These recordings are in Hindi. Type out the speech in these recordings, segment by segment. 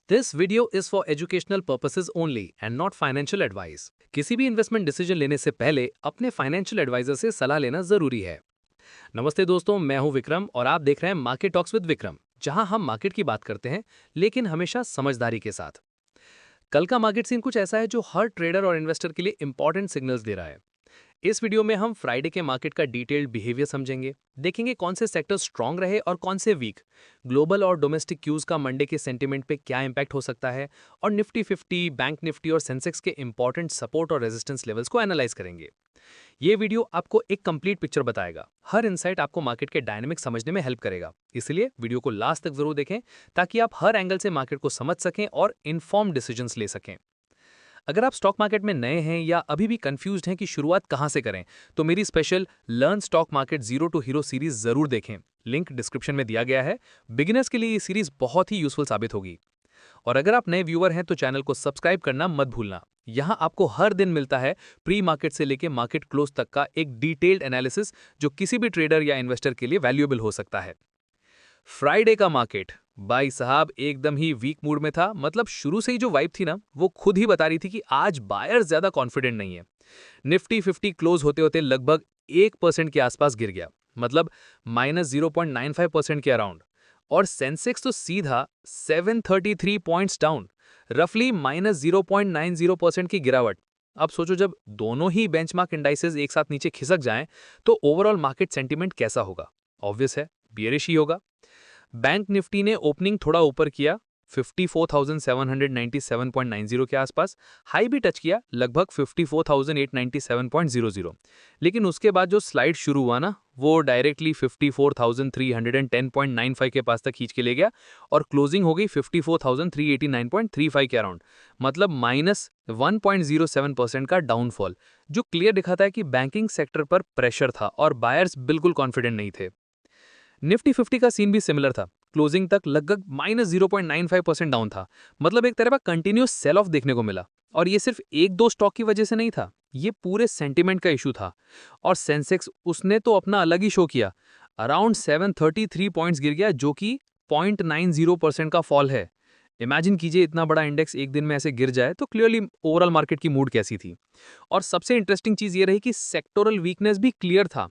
This video is for educational purposes only and not financial advice. किसी भी इन्वेस्टमेंट डिसीजन लेने से पहले अपने फाइनेंशियल एडवाइजर से सलाह लेना जरूरी है। नमस्ते दोस्तों, मैं हूं विक्रम और आप देख रहे हैं मार्केट टॉक्स विद विक्रम, जहां हम मार्केट की बात करते हैं लेकिन हमेशा समझदारी के साथ। कल का मार्केट सीन कुछ ऐसा है जो हर ट्रेडर और इन्वेस्टर के लिए इंपॉर्टेंट सिग्नल्स दे रहा है। इस वीडियो में हम फ्राइडे के मार्केट का डिटेल्ड बिहेवियर समझेंगे, देखेंगे कौन से सेक्टर स्ट्रांग रहे और कौन से वीक, ग्लोबल और डोमेस्टिक क्यूज का मंडे के सेंटीमेंट पे क्या इंपैक्ट हो सकता है, और निफ्टी 50, बैंक निफ्टी और सेंसेक्स के इंपॉर्टेंट सपोर्ट और रेजिस्टेंस लेवल्स को एनालाइज करेंगे। ये वीडियो आपको एक कंप्लीट पिक्चर बताएगा, हर इनसाइट आपको मार्केट के डायनेमिक समझने में हेल्प करेगा। इसलिए वीडियो को लास्ट तक जरूर देखें ताकि आप हर एंगल से मार्केट को समझ सकें और इन्फॉर्म डिसीजंस ले सकें। अगर आप स्टॉक मार्केट में नए हैं या अभी भी कंफ्यूज्ड हैं कि शुरुआत कहां से करें, तो मेरी special learn stock market zero to hero series जरूर देखें। लिंक डिस्क्रिप्शन में दिया गया है। बिगिनर्स के लिए ये सीरीज बहुत ही यूजफुल साबित होगी। और अगर आप नए व्यूअर हैं तो चैनल को सब्सक्राइब करना मत भूलना। यहां आपको हर दिन मिलता है प्री मार्केट से लेकर मार्केट क्लोज तक का एक डिटेल्ड एनालिसिस, जो किसी भी ट्रेडर या इन्वेस्टर के लिए वैल्यूएबल हो सकता है। फ्राइडे का मार्केट भाई साहब एकदम ही वीक मूड में था। मतलब शुरू से ही जो वाइब थी ना, वो खुद ही बता रही थी कि आज बायर्स ज्यादा कॉन्फिडेंट नहीं है। निफ्टी 50 क्लोज होते होते लगभग 1% के आसपास गिर गया, मतलब -0.95% के अराउंड। और सेंसेक्स तो सीधा 733 पॉइंट्स डाउन, रफली -0.90% की गिरावट। अब सोचो, जब दोनों ही बेंचमार्क इंडाइसेस एक साथ नीचे खिसक जाएं तो ओवरऑल मार्केट सेंटीमेंट कैसा होगा? ऑब्वियस है, बियरिश ही होगा। बैंक निफ्टी ने ओपनिंग थोड़ा ऊपर किया, 54,797.90 के आसपास। हाई भी टच किया, लगभग 54,897.00। लेकिन उसके बाद जो स्लाइड शुरू हुआ ना, वो डायरेक्टली 54,310.95 के पास तक खींच के ले गया और क्लोजिंग हो गई 54,389.35 के अराउंड। मतलब -1.07% का डाउनफॉल, जो क्लियर दिखाता है कि बैंकिंग सेक्टर पर प्रेशर था और बायर्स बिल्कुल कॉन्फिडेंट नहीं थे। निफ्टी 50 का सीन भी सिमिलर था। क्लोजिंग तक लगभग -0.95% डाउन था। मतलब एक तरह का कंटिन्यूस सेल ऑफ देखने को मिला। और ये सिर्फ एक दो स्टॉक की वजह से नहीं था, ये पूरे सेंटीमेंट का इशू था। और सेंसेक्स उसने तो अपना अलग ही शो किया। अराउंड 733 पॉइंट्स गिर गया, जो कि 0.90% का फॉल है। इमेजिन कीजिए, इतना बड़ा इंडेक्स एक दिन में ऐसे गिर जाए तो क्लियरली ओवरऑल मार्केट की मूड कैसी थी। और सबसे इंटरेस्टिंग चीज ये रही कि सेक्टोरल वीकनेस भी क्लियर था।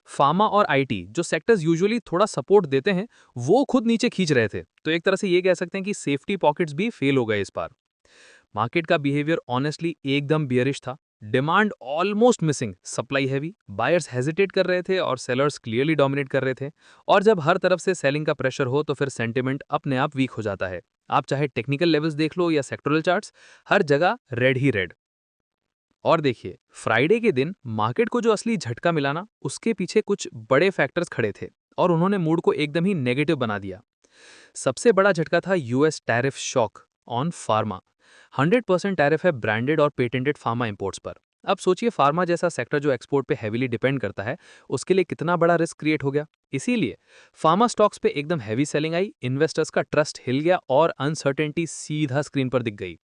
फार्मा और आईटी, जो सेक्टर्स यूजुअली थोड़ा सपोर्ट देते हैं, वो खुद नीचे खींच रहे थे। तो एक तरह से ये कह सकते हैं कि सेफ्टी पॉकेट्स भी फेल हो गए इस बार। मार्केट का बिहेवियर ऑनेस्टली एकदम बियरिश था। Demand almost missing, supply heavy, buyers hesitate कर रहे थे और सेलर्स क्लियरली डोमिनेट कर रहे थे। और जब हर तरफ से सेलिंग का प्रेशर हो तो फिर सेंटिमेंट अपने आप वीक हो जाता है। आप चाहे टेक्निकल लेवल्स देख लो या सेक्टोरल चार्ट्स, हर जगह रेड ही रेड। और देखिए, फ्राइडे के दिन मार्केट को जो असली झटका मिला ना, उसके पीछे कुछ बड़े फैक्टर्स खड़े थे और उन्होंने मूड को एकदम ही नेगेटिव बना दिया। सबसे बड़ा झटका था US tariff shock on pharma. 100% tariff है ब्रांडेड और पेटेंटेड फार्मा इंपोर्ट्स पर। अब सोचिए, फार्मा जैसा सेक्टर जो एक्सपोर्ट पे हेवीली डिपेंड करता है, उसके लिए कितना बड़ा रिस्क क्रिएट हो गया। इसीलिए फार्मा स्टॉक्स पे एकदम हैवी सेलिंग आई, इन्वेस्टर्स का ट्रस्ट हिल गया और अनसर्टेनिटी सीधा स्क्रीन पर दिख गई।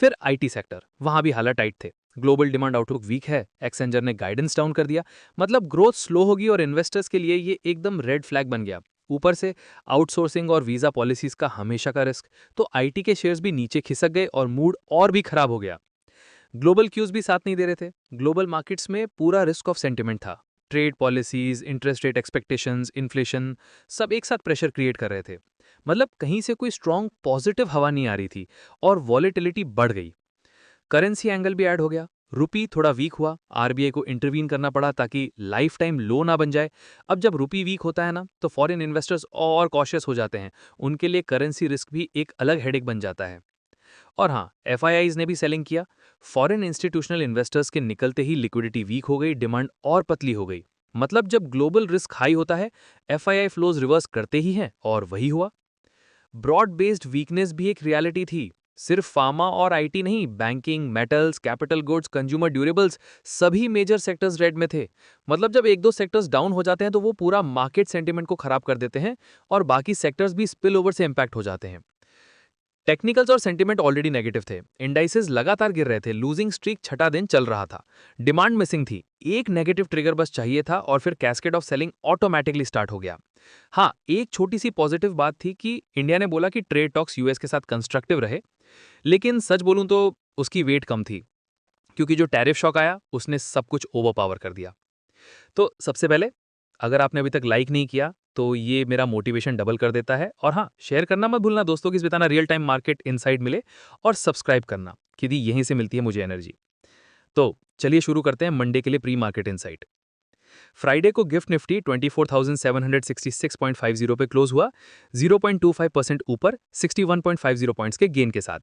फिर आईटी सेक्टर, वहां भी हालात टाइट थे। ग्लोबल डिमांड आउटलुक वीक है, एक्सेंजर ने गाइडेंस डाउन कर दिया। मतलब ग्रोथ स्लो होगी और इन्वेस्टर्स के लिए ये एकदम रेड फ्लैग बन गया। ऊपर से आउटसोर्सिंग और वीजा पॉलिसीज का हमेशा का रिस्क, तो आईटी के शेयर्स भी नीचे खिसक गए और मूड और भी खराब हो गया। ग्लोबल क्यूज भी साथ नहीं दे रहे थे। ग्लोबल मार्केट्स में पूरा रिस्क ऑफ सेंटिमेंट था। Trade policies, interest rate expectations, inflation, सब एक साथ प्रेशर क्रिएट कर रहे थे। मतलब कहीं से कोई स्ट्रॉन्ग पॉजिटिव हवा नहीं आ रही थी और वॉलेटिलिटी बढ़ गई। करेंसी एंगल भी ऐड हो गया। रुपी थोड़ा वीक हुआ, आरबीआई को इंटरवीन करना पड़ा ताकि लाइफ टाइम लो ना बन जाए। अब जब रुपी वीक होता है ना, तो फॉरेन इन्वेस्टर्स और कॉशियस हो जाते हैं। उनके लिए करेंसी रिस्क भी एक अलग हेडेक बन जाता है। और हाँ, एफआईआईज ने भी सेलिंग किया। फॉरेन इंस्टीट्यूशनल इन्वेस्टर्स के निकलते ही लिक्विडिटी वीक हो गई, डिमांड और पतली हो गई। मतलब जब ग्लोबल रिस्क हाई होता है, एफआईआई फ्लोज रिवर्स करते ही हैं, और वही हुआ। ब्रॉड बेस्ड वीकनेस भी एक रियलिटी थी। सिर्फ फार्मा और आईटी नहीं, banking, metals, capital goods, consumer durables, सभी मेजर सेक्टर्स रेड में थे। मतलब जब एक दो सेक्टर्स डाउन हो जाते हैं तो वो पूरा मार्केट सेंटीमेंट को खराब कर देते हैं और बाकी सेक्टर्स भी स्पिल ओवर से इंपैक्ट हो जाते हैं। टेक्निकल्स और सेंटिमेंट ऑलरेडी नेगेटिव थे, इंडाइसेस लगातार गिर रहे थे, लूजिंग स्ट्रीक छठा दिन चल रहा था, डिमांड मिसिंग थी, एक नेगेटिव ट्रिगर बस चाहिए था और फिर cascade of selling automatically start हो गया। हाँ, एक छोटी सी पॉजिटिव बात थी कि इंडिया ने बोला कि ट्रेड टॉक्स यूएस के साथ कंस्ट्रक्टिव रहे, लेकिन सच बोलूं तो उसकी वेट कम थी, क्योंकि जो टैरिफ शॉक आया उसने सब कुछ ओवरपावर कर दिया। तो सबसे पहले, अगर आपने अभी तक लाइक नहीं किया तो ये मेरा मोटिवेशन डबल कर देता है, और हाँ, शेयर करना मत भूलना दोस्तों की, बताना रियल टाइम मार्केट इनसाइट मिले, और सब्सक्राइब करना, क्योंकि यहीं से मिलती है मुझे एनर्जी। तो चलिए शुरू करते हैं मंडे के लिए प्री मार्केट इनसाइट। फ्राइडे को गिफ्ट निफ्टी 24,766.50 पे क्लोज हुआ, 0.25% ऊपर 61.50 पॉइंट्स के गेन के साथ।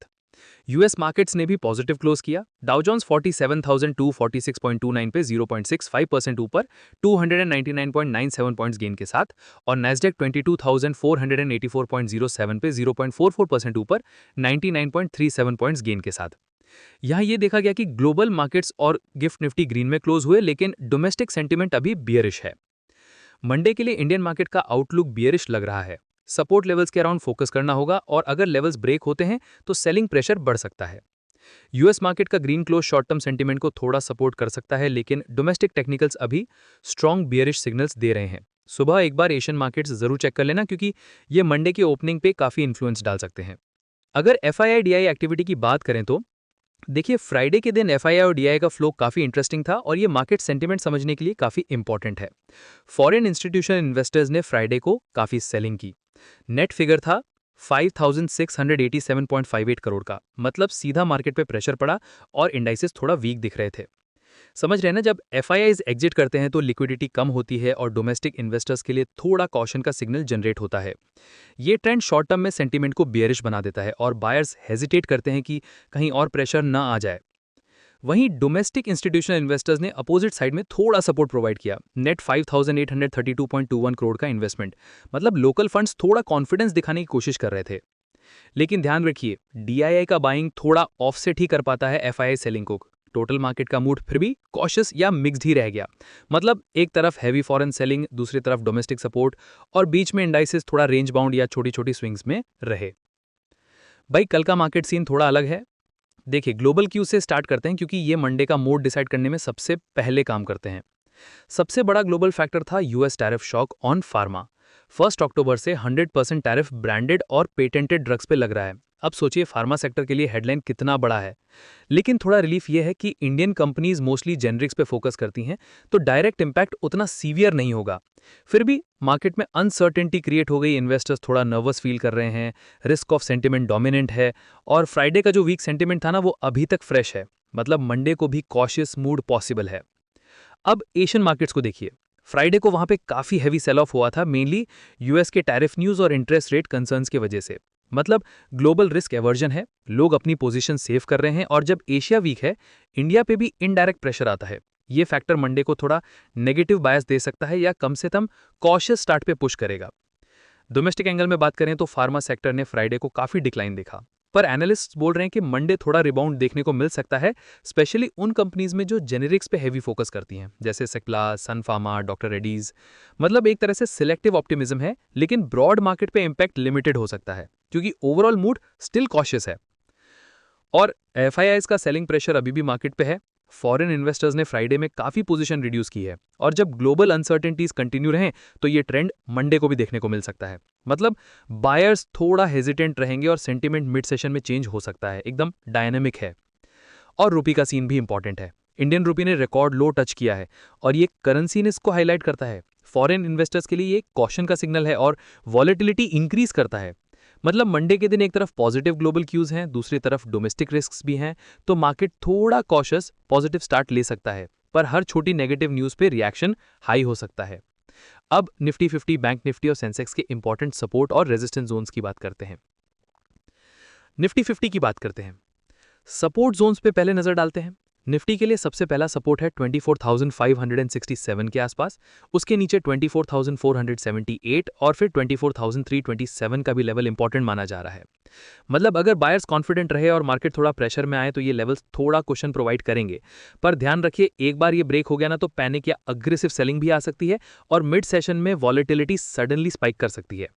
यूएस मार्केट्स ने भी पॉजिटिव क्लोज किया, डाउ जोन्स 47,246.29 पे 0.65% ऊपर 299.97 पॉइंट्स गेन के साथ, और नैस्डैक 22,484.07 पे 0.44% ऊपर 99.37 पॉइंट्स गेन के साथ। यहाँ ये देखा गया कि ग्लोबल मार्केट्स और गिफ्ट निफ्टी ग्रीन में क्लोज हुए, लेकिन डोमेस्टिक सेंटीमेंट अभी बियरिश है। मंडे के लिए इंडियन मार्केट का आउटलुक बियरिश लग रहा है, सपोर्ट लेवल्स के अराउंड फोकस करना होगा, और अगर लेवल्स ब्रेक होते हैं तो सेलिंग प्रेशर बढ़ सकता है। यूएस मार्केट का green close short term sentiment को थोड़ा सपोर्ट कर सकता है, लेकिन डोमेस्टिक टेक्निकल्स अभी स्ट्रॉन्ग बियरिश सिग्नल्स दे रहे हैं। सुबह एक बार एशियन मार्केट्स जरूर चेक कर लेना, क्योंकि ये मंडे की ओपनिंग पे काफी इन्फ्लुएंस डाल सकते हैं। अगर एफआईआई डीआई एक्टिविटी की बात करें तो देखिए, फ्राइडे के दिन एफआईआई और डीआई का फ्लो काफी इंटरेस्टिंग था, और ये मार्केट सेंटीमेंट समझने के लिए काफी इंपॉर्टेंट है। फॉरेन इंस्टीट्यूशनल इन्वेस्टर्स ने फ्राइडे को काफी सेलिंग की। नेट फिगर था 5,687.58 करोड़ का, मतलब सीधा मार्केट पे प्रेशर पड़ा और इंडाइसेस थोड़ा वीक दिख रहे थे। समझ रहे हैं ना, जब एफआईआईज एग्जिट करते हैं तो लिक्विडिटी कम होती है और डोमेस्टिक इन्वेस्टर्स के लिए थोड़ा कॉशन का सिग्नल जनरेट होता है। ये ट्रेंड शॉर्ट टर्म में सेंटीमेंट को बियरिश बना देता है और बायर्स हेजिटेट करते हैं कि कहीं और प्रेशर ना आ जाए। वहीं डोमेस्टिक इंस्टीट्यूशनल इन्वेस्टर्स ने अपोजिट साइड में थोड़ा सपोर्ट प्रोवाइड किया। नेट 5,832.21 करोड़ का इन्वेस्टमेंट, मतलब लोकल फंड्स थोड़ा कॉन्फिडेंस दिखाने की कोशिश कर रहे थे। लेकिन ध्यान रखिए, डीआईआई का बाइंग थोड़ा ऑफसेट ही कर पाता है एफआईआई सेलिंग को। टोटल मार्केट का मूड फिर भी कॉशियस या मिक्स्ड ही रह गया, मतलब एक तरफ हैवी फॉरेन सेलिंग, दूसरी तरफ डोमेस्टिक सपोर्ट, और बीच में इंडाइसेस थोड़ा रेंज बाउंड या छोटी छोटी स्विंग्स में रहे। भाई, कल का मार्केट सीन थोड़ा अलग है। देखिए, ग्लोबल क्यू से स्टार्ट करते हैं, क्योंकि ये मंडे का मोड डिसाइड करने में सबसे पहले काम करते हैं। सबसे बड़ा ग्लोबल फैक्टर था US tariff shock on pharma. 1 अक्टूबर से 100% टैरिफ ब्रांडेड और पेटेंटेड ड्रग्स पे लग रहा है। अब सोचिए फार्मा सेक्टर के लिए हेडलाइन कितना बड़ा है। लेकिन थोड़ा रिलीफ ये है कि इंडियन कंपनीज मोस्टली जेनरिक्स पे फोकस करती हैं, तो डायरेक्ट इंपैक्ट उतना सीवियर नहीं होगा। फिर भी मार्केट में अनसर्टेनिटी क्रिएट हो गई, इन्वेस्टर्स थोड़ा नर्वस फील कर रहे हैं, रिस्क ऑफ सेंटिमेंट डोमिनेंट है, और फ्राइडे का जो वीक सेंटिमेंट था ना, वो अभी तक फ्रेश है, मतलब मंडे को भी कॉशियस मूड पॉसिबल है। अब एशियन मार्केट्स को देखिए, फ्राइडे को वहां पे काफी हैवी सेल ऑफ हुआ था, मेनली यूएस के टैरिफ न्यूज और इंटरेस्ट रेट कंसर्न्स की वजह से। मतलब ग्लोबल रिस्क एवर्जन है, लोग अपनी पोजीशन सेव कर रहे हैं, और जब एशिया वीक है, इंडिया पे भी इनडायरेक्ट प्रेशर आता है। ये फैक्टर मंडे को थोड़ा नेगेटिव बायस दे सकता है, या कम से कम कॉशियस स्टार्ट पे पुश करेगा। डोमेस्टिक एंगल में बात करें तो फार्मा सेक्टर ने फ्राइडे को काफी डिक्लाइन देखा, पर एनालिस्ट्स बोल रहे हैं कि मंडे थोड़ा रिबाउंड देखने को मिल सकता है, स्पेशली उन कंपनीज में जो जेनेरिक्स पे हेवी फोकस करती हैं, जैसे सिप्ला, सन फार्मा, डॉक्टर रेड्डीज। मतलब एक तरह से सिलेक्टिव ऑप्टिमिज्म है, लेकिन ब्रॉड मार्केट पे इंपैक्ट लिमिटेड हो सकता है, क्योंकि ओवरऑल मूड स्टिल कॉशियस है। और एफआईआईज का सेलिंग प्रेशर अभी भी मार्केट पे है। फॉरेन इन्वेस्टर्स ने फ्राइडे में काफी पोजीशन रिड्यूस की है, और जब ग्लोबल अनसर्टेनिटीज कंटिन्यू रहें तो ये ट्रेंड मंडे को भी देखने को मिल सकता है। मतलब बायर्स थोड़ा हेजिटेंट रहेंगे और सेंटीमेंट मिड सेशन में चेंज हो सकता है, एकदम डायनेमिक है। और रुपी का सीन भी इंपॉर्टेंट है। इंडियन रुपी ने रिकॉर्ड लो टच किया है, और ये करेंसी ने इसको हाईलाइट करता है। फॉरेन इन्वेस्टर्स के लिए ये कॉशन का सिग्नल है, और वॉलेटिलिटी इंक्रीज करता है। मतलब मंडे के दिन एक तरफ पॉजिटिव ग्लोबल क्यूज हैं, दूसरी तरफ डोमेस्टिक रिस्क्स भी हैं, तो मार्केट थोड़ा कॉशियस पॉजिटिव स्टार्ट ले सकता है, पर हर छोटी नेगेटिव न्यूज पे रिएक्शन हाई हो सकता है। अब निफ्टी 50, बैंक निफ्टी और सेंसेक्स के इंपॉर्टेंट सपोर्ट और रेजिस्टेंस जोन्स की बात करते हैं। निफ्टी 50 की बात करते हैं। सपोर्ट जोन्स पे पहले नजर डालते हैं। निफ्टी के लिए सबसे पहला सपोर्ट है 24,567 के आसपास, उसके नीचे 24,478 और फिर 24,327 का भी लेवल इंपॉर्टेंट माना जा रहा है। मतलब अगर बायर्स कॉन्फिडेंट रहे और मार्केट थोड़ा प्रेशर में आए तो ये लेवल्स थोड़ा क्वेश्चन प्रोवाइड करेंगे, पर ध्यान रखिए, एक बार ये ब्रेक हो गया ना तो पैनिक या अग्रेसिव सेलिंग भी आ सकती है, और मिड सेशन में वॉलेटिलिटी सडनली स्पाइक कर सकती है।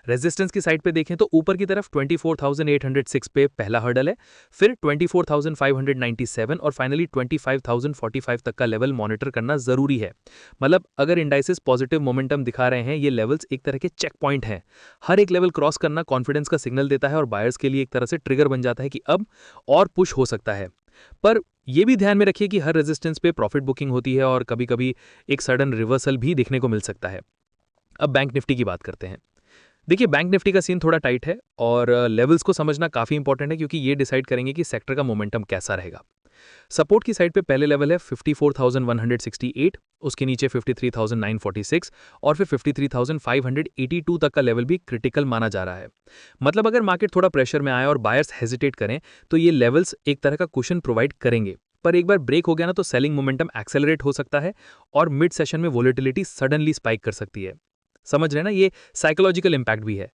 रेजिस्टेंस की साइड पे देखें तो ऊपर की तरफ 24,806 पे पहला हर्डल है, फिर 24,597 और फाइनली 25,045 तक का लेवल मॉनिटर करना जरूरी है। मतलब अगर इंडाइसेस पॉजिटिव मोमेंटम दिखा रहे हैं, ये लेवल्स एक तरह के चेक पॉइंट हैं। हर एक लेवल क्रॉस करना कॉन्फिडेंस का सिग्नल देता है और बायर्स के लिए एक तरह से ट्रिगर बन जाता है कि अब और पुश हो सकता है। पर यह भी ध्यान में रखिए कि हर रेजिस्टेंस पे प्रॉफिट बुकिंग होती है और कभी कभी एक सडन रिवर्सल भी देखने को मिल सकता है। अब बैंक निफ्टी की बात करते हैं। देखिए, बैंक निफ्टी का सीन थोड़ा टाइट है और लेवल्स को समझना काफ़ी इंपॉर्टेंट है, क्योंकि ये डिसाइड करेंगे कि सेक्टर का मोमेंटम कैसा रहेगा। सपोर्ट की साइड पे पहले लेवल है 54,168, उसके नीचे 53,946 और फिर 53,582 तक का लेवल भी क्रिटिकल माना जा रहा है। मतलब अगर मार्केट थोड़ा प्रेशर में आए और बायर्स हेजिटेट करें तो ये लेवल्स एक तरह का कुशन प्रोवाइड करेंगे। पर एक बार ब्रेक हो गया ना तो सेलिंग मोमेंटम एक्सेलरेट हो सकता है और मिड सेशन में वोलेटिलिटी सडनली स्पाइक कर सकती है। समझ रहे हैं ना, ये साइकोलॉजिकल इंपैक्ट भी है।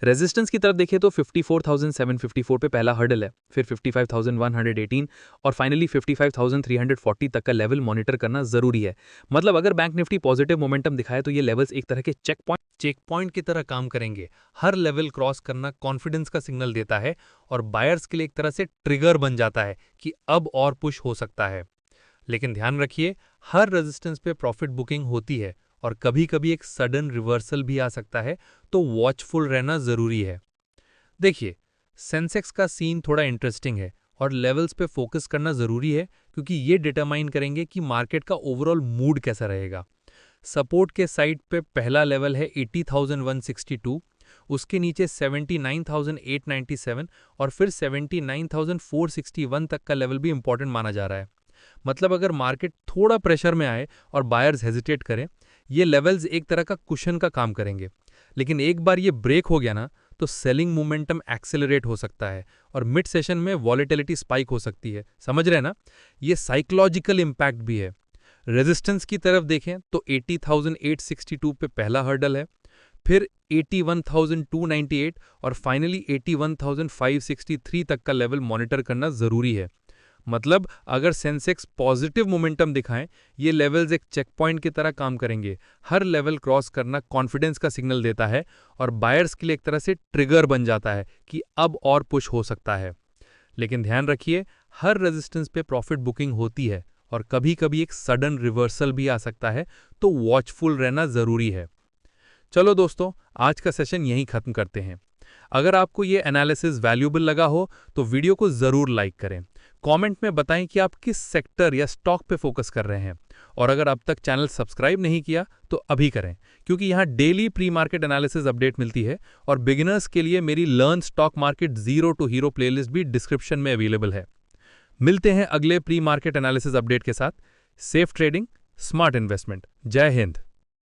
रेजिस्टेंस की तरफ देखें तो 54,754 पे पहला हर्डल है, फिर 55,118 और फाइनली 55,340 तक का लेवल मॉनिटर करना जरूरी है। मतलब अगर बैंक निफ्टी पॉजिटिव मोमेंटम दिखाए तो ये लेवल्स एक तरह के चेक पॉइंट की तरह काम करेंगे। हर लेवल क्रॉस करना कॉन्फिडेंस का सिग्नल देता है और बायर्स के लिए एक तरह से ट्रिगर बन जाता है कि अब और पुश हो सकता है। लेकिन ध्यान रखिए, हर रेजिस्टेंस पे प्रॉफिट बुकिंग होती है और कभी कभी एक सडन रिवर्सल भी आ सकता है, तो वॉचफुल रहना जरूरी है। देखिए, सेंसेक्स का सीन थोड़ा इंटरेस्टिंग है और लेवल्स पे फोकस करना जरूरी है, क्योंकि ये डिटरमाइन करेंगे कि मार्केट का ओवरऑल मूड कैसा रहेगा। सपोर्ट के साइड पे पहला लेवल है 80,162, उसके नीचे 79,897 और फिर 79,461 तक का लेवल भी इंपॉर्टेंट माना जा रहा है। मतलब अगर मार्केट थोड़ा प्रेशर में आए और बायर्स हेजिटेट करें, ये लेवल्स एक तरह का कुशन का काम करेंगे। लेकिन एक बार ये ब्रेक हो गया ना तो सेलिंग मोमेंटम एक्सेलरेट हो सकता है और मिड सेशन में वॉलेटिलिटी स्पाइक हो सकती है। समझ रहे हैं ना, ये साइकोलॉजिकल इंपैक्ट भी है। रेजिस्टेंस की तरफ देखें तो 80,862 पे पहला हर्डल है, फिर 81,298 और फाइनली 81,563 तक का लेवल मॉनिटर करना जरूरी है। मतलब अगर सेंसेक्स पॉजिटिव मोमेंटम दिखाएं, ये लेवल्स एक चेक पॉइंट की तरह काम करेंगे। हर लेवल क्रॉस करना कॉन्फिडेंस का सिग्नल देता है और बायर्स के लिए एक तरह से ट्रिगर बन जाता है कि अब और पुश हो सकता है। लेकिन ध्यान रखिए, हर रेजिस्टेंस पे प्रॉफिट बुकिंग होती है और कभी कभी एक सडन रिवर्सल भी आ सकता है, तो वॉचफुल रहना जरूरी है। चलो दोस्तों, आज का सेशन यहीं खत्म करते हैं। अगर आपको ये एनालिसिस वैल्यूएबल लगा हो तो वीडियो को जरूर लाइक करें। कमेंट में बताएं कि आप किस सेक्टर या स्टॉक पे फोकस कर रहे हैं, और अगर अब तक चैनल सब्सक्राइब नहीं किया तो अभी करें, क्योंकि यहाँ daily pre market analysis update मिलती है और बिगिनर्स के लिए मेरी learn stock market zero to hero playlist भी डिस्क्रिप्शन में अवेलेबल है। मिलते हैं अगले प्री मार्केट एनालिसिस अपडेट के साथ। Safe trading, smart investment. जय हिंद।